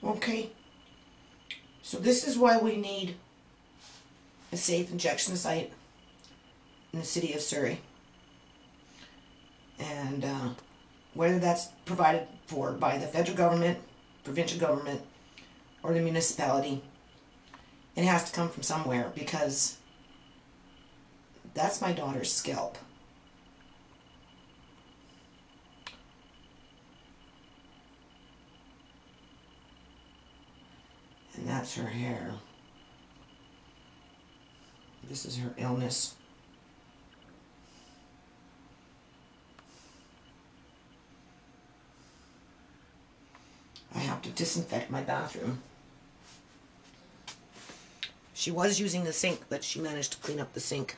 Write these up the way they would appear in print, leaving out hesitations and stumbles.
Okay, so this is why we need a safe injection site in the city of Surrey. And whether that's provided for by the federal government, provincial government, or the municipality, it has to come from somewhere, because that's my daughter's scalp. And that's her hair. This is her illness. I have to disinfect my bathroom. She was using the sink, but she managed to clean up the sink.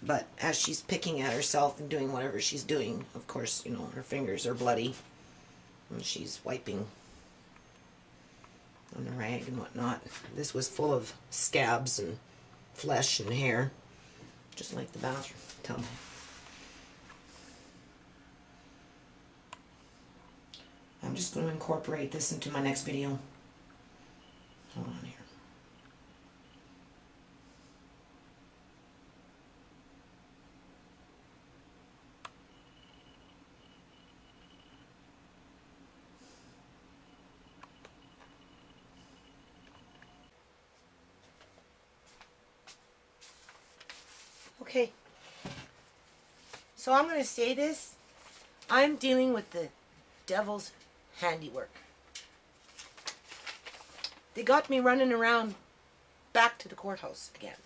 But as she's picking at herself and doing whatever she's doing, of course, you know, her fingers are bloody. And she's wiping on the rag and whatnot. This was full of scabs and flesh and hair, just like the bathroom tub. I'm just going to incorporate this into my next video. Hold on here. Okay, so I'm going to say this. I'm dealing with the devil's handiwork. They got me running around back to the courthouse again.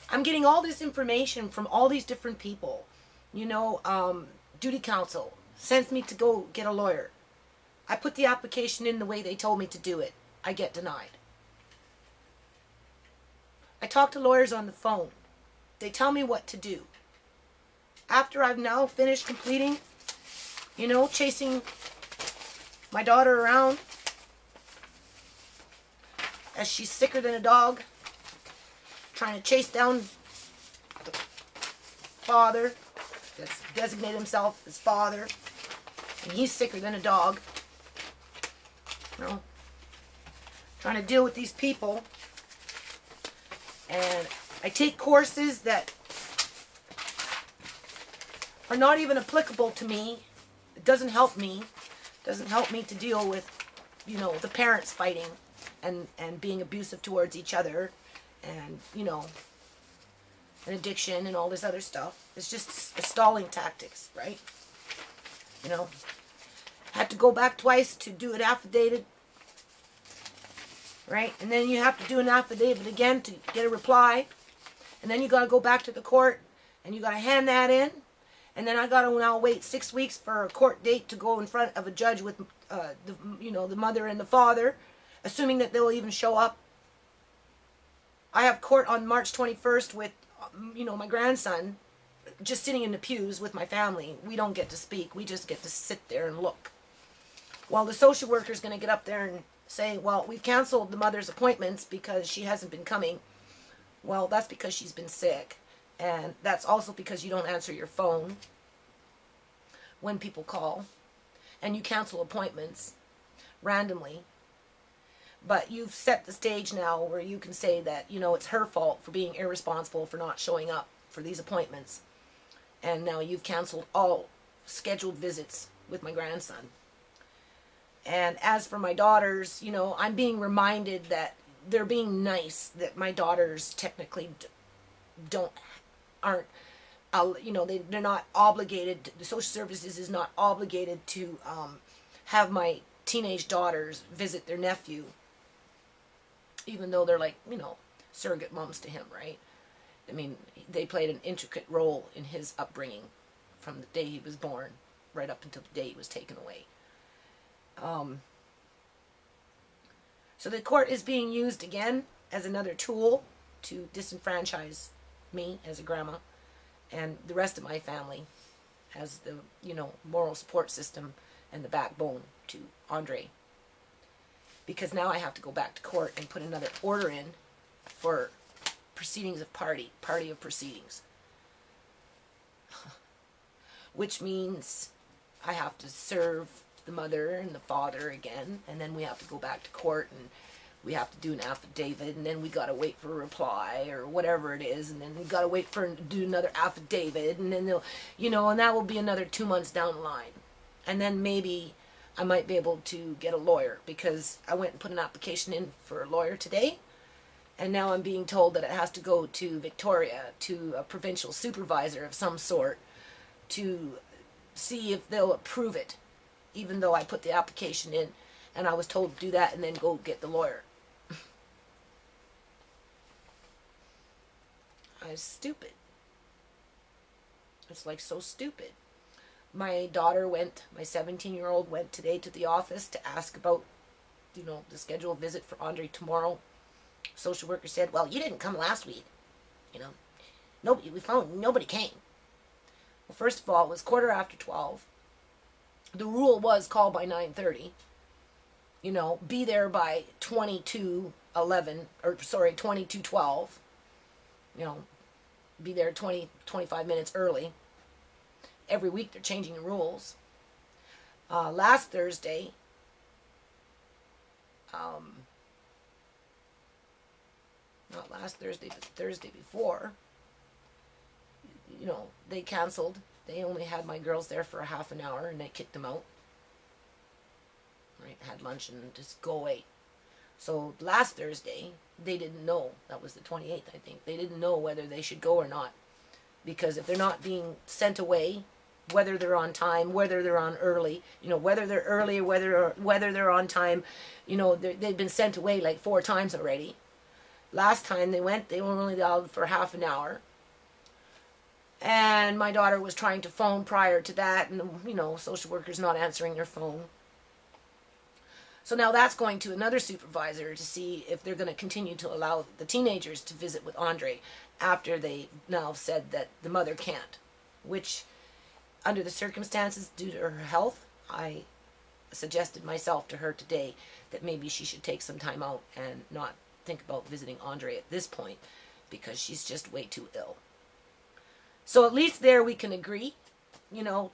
I'm getting all this information from all these different people. You know, duty counsel sends me to go get a lawyer. I put the application in the way they told me to do it. I get denied. I talk to lawyers on the phone. They tell me what to do. After I've now finished completing, you know, chasing my daughter around as she's sicker than a dog, trying to chase down the father that's designated himself as father, and he's sicker than a dog. You know, trying to deal with these people. And I take courses that are not even applicable to me. It doesn't help me. It doesn't help me to deal with, you know, the parents fighting and being abusive towards each other, and, you know, an addiction and all this other stuff. It's just stalling tactics, right? You know, had to go back twice to do an affidavit, right? And then you have to do an affidavit again to get a reply. And then you got to go back to the court and you got to hand that in. And then I got to now wait 6 weeks for a court date to go in front of a judge with, the mother and the father, assuming that they'll even show up. I have court on March 21st with, my grandson, just sitting in the pews with my family. We don't get to speak. We just get to sit there and look. Well, the social worker's going to get up there and say, well, we've canceled the mother's appointments because she hasn't been coming. Well, that's because she's been sick. And that's also because you don't answer your phone when people call. And you cancel appointments randomly. But you've set the stage now where you can say that, it's her fault for being irresponsible, for not showing up for these appointments. And now you've canceled all scheduled visits with my grandson. And as for my daughters, I'm being reminded that they're being nice, that my daughters technically aren't, they're not obligated, the social services is not obligated to have my teenage daughters visit their nephew, even though they're like, surrogate moms to him, right? I mean, they played an intricate role in his upbringing from the day he was born right up until the day he was taken away. So the court is being used again as another tool to disenfranchise me as a grandma and the rest of my family as the, moral support system and the backbone to Andre. Because now I have to go back to court and put another order in for proceedings of party of proceedings. Which means I have to serve the mother and the father again, and then we have to go back to court and we have to do an affidavit, and then we got to wait for a reply or whatever it is, and then we got to wait for to do another affidavit, and then they'll, you know, and that will be another 2 months down the line. And then maybe I might be able to get a lawyer, because I went and put an application in for a lawyer today, and now I'm being told that it has to go to Victoria, to a provincial supervisor of some sort, to see if they'll approve it, even though I put the application in, and I was told to do that and then go get the lawyer. I was stupid. It's like so stupid. My daughter went, my 17-year-old went today to the office to ask about, you know, the scheduled visit for Andre tomorrow. Social worker said, well, you didn't come last week. You know, nobody came. Well, first of all, it was 12:15. The rule was call by 9:30. You know, be there by 22:12. You know, be there 25 minutes early. Every week they're changing the rules. Last Thursday, not last Thursday, but the Thursday before, you know, they canceled. They only had my girls there for a half an hour, and they kicked them out. Right, had lunch and just go away. So last Thursday, they didn't know. That was the 28th, I think. They didn't know whether they should go or not. Because if they're not being sent away, whether they're on time, whether they're on early, you know, whether they're early or whether they're on time, you know, they've been sent away like 4 times already. Last time they went, they were only allowed for half an hour. And my daughter was trying to phone prior to that, and, you know, social workers not answering their phone. So now that's going to another supervisor to see if they're going to continue to allow the teenagers to visit with Andre after they now said that the mother can't. Which, under the circumstances, due to her health, I suggested myself to her today that maybe she should take some time out and not think about visiting Andre at this point, because she's just way too ill. So at least there we can agree, you know,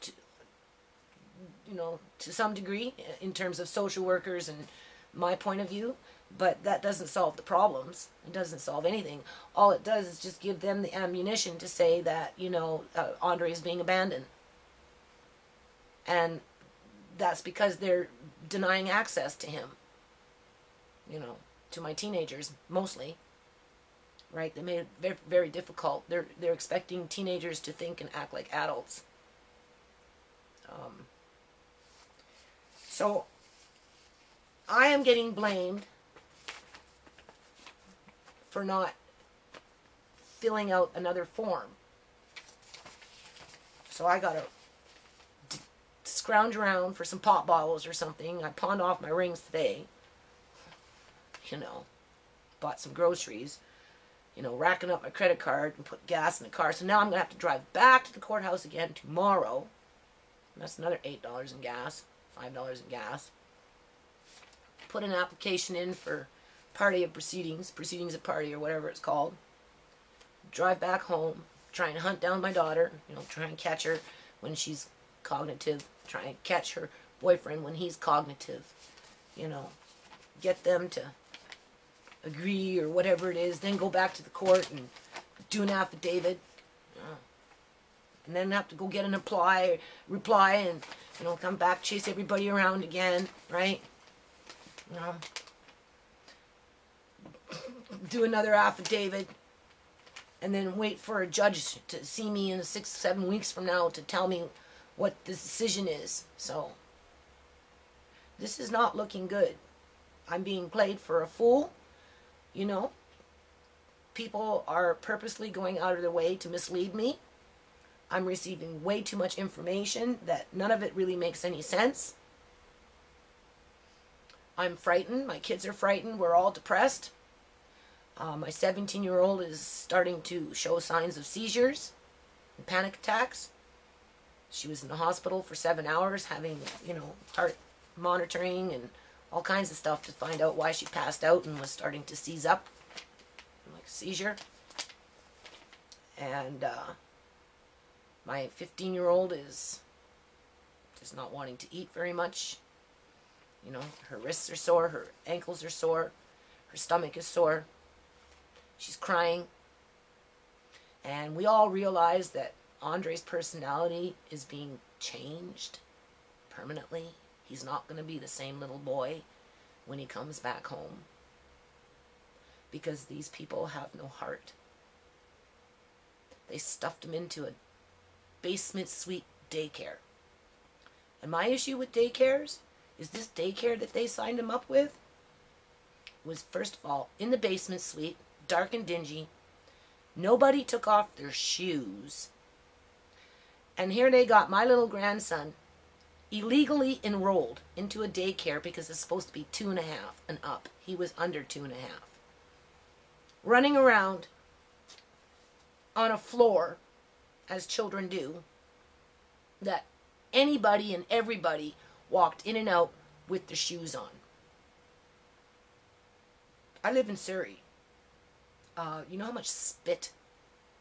to some degree in terms of social workers and my point of view, but that doesn't solve the problems. It doesn't solve anything. All it does is just give them the ammunition to say that, you know, Andre is being abandoned. And that's because they're denying access to him, you know, to my teenagers mostly. Right? They made it very, very difficult. They're expecting teenagers to think and act like adults. So I am getting blamed for not filling out another form. So I gotta scrounge around for some pop bottles or something. I pawned off my rings today. You know, bought some groceries. You know, racking up my credit card and put gas in the car. So now I'm going to have to drive back to the courthouse again tomorrow. And that's another $8 in gas, $5 in gas. Put an application in for party of proceedings at party or whatever it's called. Drive back home, try and hunt down my daughter, you know, try and catch her when she's cognitive. Try and catch her boyfriend when he's cognitive. You know, get them to agree or whatever it is, then go back to the court and do an affidavit, and then have to go get an reply, and, you know, come back, chase everybody around again, right? You know, do another affidavit, and then wait for a judge to see me in 6-7 weeks from now to tell me what the decision is. So this is not looking good. I'm being played for a fool. You know, people are purposely going out of their way to mislead me. I'm receiving way too much information that none of it really makes any sense. I'm frightened. My kids are frightened. We're all depressed. My 17-year-old is starting to show signs of seizures and panic attacks. She was in the hospital for 7 hours having, you know, heart monitoring and all kinds of stuff to find out why she passed out and was starting to seize up, like a seizure. And my 15-year-old is just not wanting to eat very much. You know, her wrists are sore, her ankles are sore, her stomach is sore. She's crying. And we all realize that Andre's personality is being changed permanently. He's not going to be the same little boy when he comes back home. Because these people have no heart. They stuffed him into a basement suite daycare. And my issue with daycares is this daycare that they signed him up with was, first of all, in the basement suite, dark and dingy. Nobody took off their shoes. And here they got my little grandson illegally enrolled into a daycare because it's supposed to be 2.5 and up. He was under 2.5. Running around on a floor, as children do, that anybody and everybody walked in and out with their shoes on. I live in Surrey. You know how much spit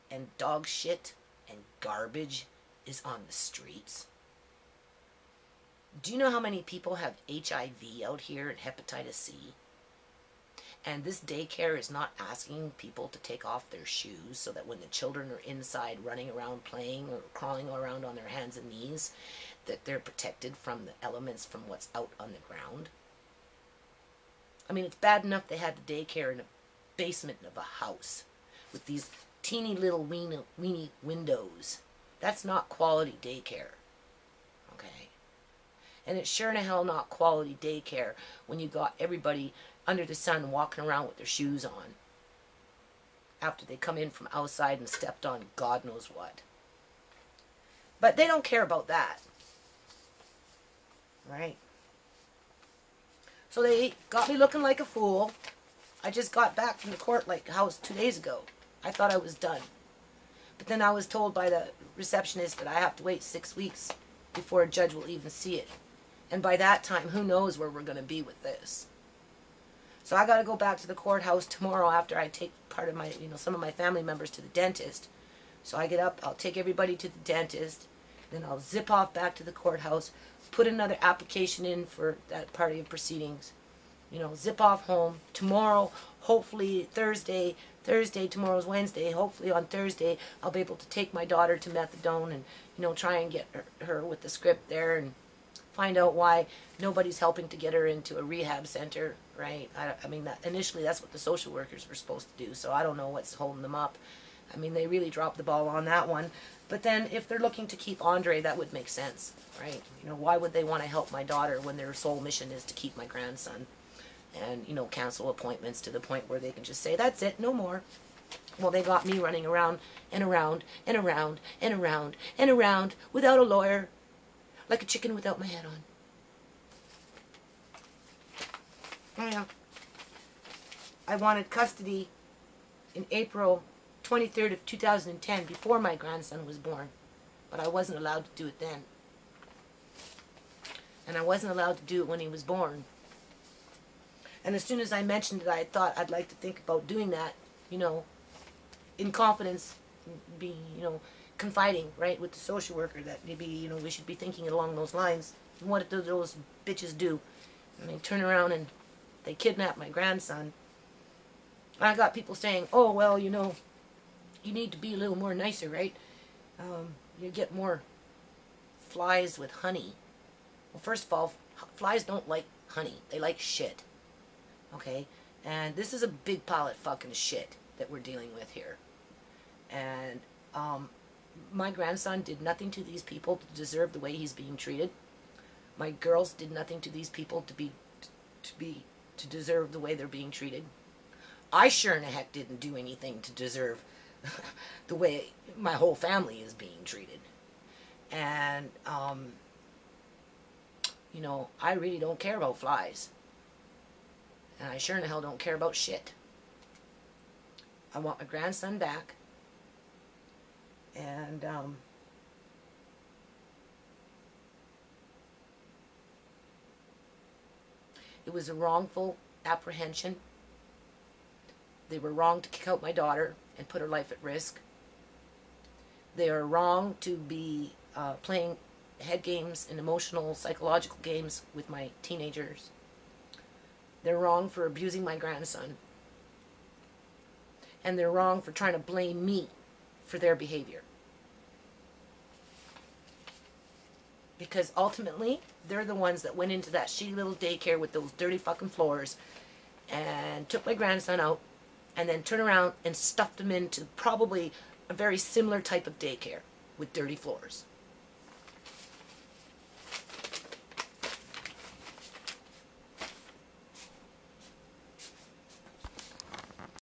and dog shit and garbage is on the streets? Do you know how many people have HIV out here and hepatitis C? And this daycare is not asking people to take off their shoes so that when the children are inside running around playing or crawling around on their hands and knees, that they're protected from the elements from what's out on the ground. I mean, it's bad enough they had the daycare in a basement of a house with these teeny little weeny windows. That's not quality daycare. Okay? And it's sure in hell not quality daycare when you got everybody under the sun walking around with their shoes on after they come in from outside and stepped on God knows what. But they don't care about that. Right? So they got me looking like a fool. I just got back from the court like house 2 days ago. I thought I was done. But then I was told by the receptionist that I have to wait 6 weeks before a judge will even see it. And by that time, who knows where we're going to be with this. So I got to go back to the courthouse tomorrow after I take part of my, some of my family members to the dentist. So I get up, I'll take everybody to the dentist, then I'll zip off back to the courthouse, put another application in for that party of proceedings, zip off home. Tomorrow, hopefully Thursday, tomorrow's Wednesday, hopefully on Thursday, I'll be able to take my daughter to methadone and, try and get her with the script there and find out why nobody's helping to get her into a rehab center, right? I mean, initially that's what the social workers were supposed to do, so I don't know what's holding them up. I mean, they really dropped the ball on that one. But then if they're looking to keep Andre, that would make sense, right? Why would they want to help my daughter when their sole mission is to keep my grandson? And, cancel appointments to the point where they can just say, that's it, no more. Well, they got me running around and around and around and around and around without a lawyer, like a chicken without my head on. Yeah. I wanted custody in April 23rd of 2010, before my grandson was born. But I wasn't allowed to do it then. And I wasn't allowed to do it when he was born. And as soon as I mentioned it, I thought I'd like to think about doing that, in confidence, be, confiding, right, with the social worker that maybe, we should be thinking along those lines. And what did those bitches do? And they turn around and they kidnap my grandson. And I got people saying, oh, well, you need to be a little more nicer, right? You get more flies with honey. Well, first of all, flies don't like honey. They like shit. Okay? And this is a big pile of fucking shit that we're dealing with here. And my grandson did nothing to these people to deserve the way he's being treated. My girls did nothing to these people to deserve the way they're being treated. I sure in the heck didn't do anything to deserve the way my whole family is being treated. And, I really don't care about flies. And I sure in the hell don't care about shit. I want my grandson back. And, it was a wrongful apprehension. They were wrong to kick out my daughter and put her life at risk. They are wrong to be playing head games and emotional, psychological games with my teenagers. They're wrong for abusing my grandson. And they're wrong for trying to blame me for their behavior. Because ultimately, they're the ones that went into that shitty little daycare with those dirty fucking floors and took my grandson out and then turned around and stuffed him into probably a very similar type of daycare with dirty floors.